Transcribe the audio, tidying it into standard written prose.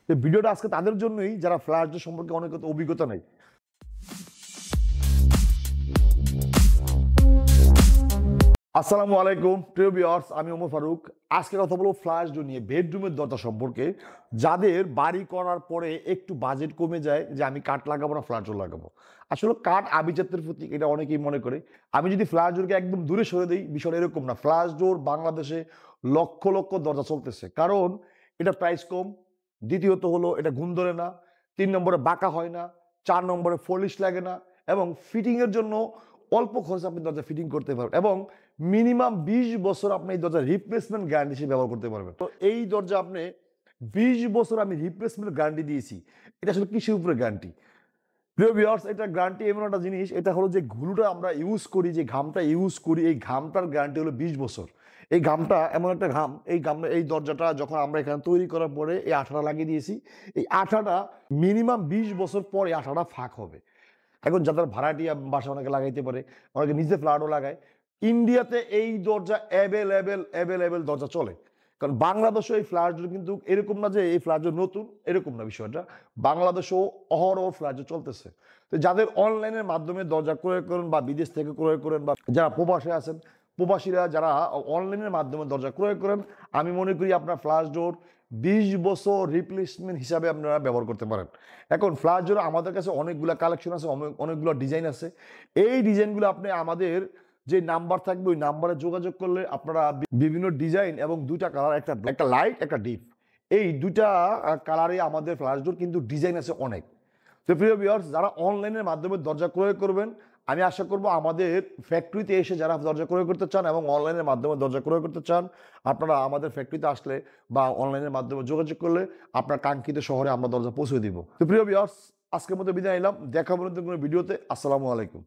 তো ভিডিওটা আজকে তাদের জন্যই যারা ফ্ল্যাশ ডোর সম্পর্কে অনেক অভিজ্ঞতা নেই। আসসালামু আলাইকুম প্রিয় ভিউয়ার্স, আমি ওমর ফারুক। আজকে কথা বলবো ফ্ল্যাশ ডোর নিয়ে, বেডরুমের দরজা সম্পর্কে। যাদের বাড়ি করার পরে একটু বাজেট কমে যায় যে আমি কাঠ লাগাবো না ফ্ল্যাশ ডোর লাগাবো। আসলে কাঠ আভিজাত্যের প্রতীক, এটা অনেকেই মনে করে। আমি যদি ফ্ল্যাশ ডোরকে একদম দূরে সরে দিই, বিষয়টা এরকম না। ফ্ল্যাশ ডোর বাংলাদেশে লক্ষ লক্ষ দরজা চলতেছে, কারণ এটা প্রাইস কম, দ্বিতীয়ত হলো এটা ঘুম ধরে না, 3 নম্বরে বাঁকা হয় না, 4 নম্বরে ফলিশ লাগে না, এবং ফিটিংয়ের জন্য অল্প খরচে আপনি দরজা ফিটিং করতে পারবেন, এবং মিনিমাম 20 বছর আপনি এই দরজা রিপ্লেসমেন্ট গ্যারান্টি হিসেবে ব্যবহার করতে পারবেন। তো এই দরজা আপনি 20 বছর আমি রিপ্লেসমেন্ট গ্যারান্টি দিয়েছি। এটা আসলে কিসের উপরে গ্যারান্টি? প্রিয় ভিউয়ার্স, এটা গ্যারান্টি এমন একটা জিনিস, এটা হলো যে ঘুলুটা আমরা ইউজ করি, যে ঘামটা ইউজ করি, এই ঘামটার গ্যারান্টি হলো 20 বছর। এই ঘামটা এমন একটা ঘাম, এই দরজাটা যখন আমরা এখানে তৈরি করার পরে এই আঠাটা লাগিয়ে দিয়েছি, এই আঠাটা মিনিমাম 20 বছর পর এই আঠাটা ফাঁক হবে। এখন যাদের ভাড়াটিয়া বাসা অনেকে লাগাইতে পারে, অনেকে নিজে ফ্ল্যাটও লাগায়। ইন্ডিয়াতে এই দরজা অ্যাভেলেবেল দরজা চলে, কারণ বাংলাদেশও এই ফ্ল্যাট কিন্তু এরকম না যে এই ফ্ল্যাট নতুন, এরকম না বিষয়টা। বাংলাদেশও অহরহ ফ্ল্যাট চলতেছে। তো যাদের অনলাইনের মাধ্যমে দরজা ক্রয় করেন বা বিদেশ থেকে ক্রয় করেন, বা যারা প্রবাসে আছেন, প্রবাসীরা যারা অনলাইনের মাধ্যমে দরজা ক্রয় করেন, আমি মনে করি আপনার ফ্ল্যাশ ডোর 20 বছর রিপ্লেসমেন্ট হিসাবে আপনারা ব্যবহার করতে পারেন। এখন ফ্ল্যাশ ডোর আমাদের কাছে অনেকগুলো কালেকশন আছে, অনেকগুলো ডিজাইন আছে। এই ডিজাইনগুলো আপনি আমাদের যে নাম্বার থাকবে ওই নাম্বারে যোগাযোগ করলে আপনারা বিভিন্ন ডিজাইন এবং দুইটা কালার, একটা লাইট একটা ডিপ, এই দুইটা কালারে আমাদের ফ্ল্যাশ ডোর কিন্তু ডিজাইন আছে অনেক। তো প্রিয় ভিউয়ার্স, যারা অনলাইনের মাধ্যমে দরজা ক্রয় করবেন, আমি আশা করব আমাদের ফ্যাক্টরিতে এসে যারা দরজা ক্রয় করতে চান এবং অনলাইনের মাধ্যমে দরজা ক্রয় করতে চান, আপনারা আমাদের ফ্যাক্টরিতে আসলে বা অনলাইনের মাধ্যমে যোগাযোগ করলে আপনার কাঙ্ক্ষিত শহরে আমরা দরজা পৌঁছে দিব। তো প্রিয় ভিউয়ার্স, আজকের মতো বিদায় নিলাম। দেখা হবে নতুন কোনো ভিডিওতে। আসসালামু আলাইকুম।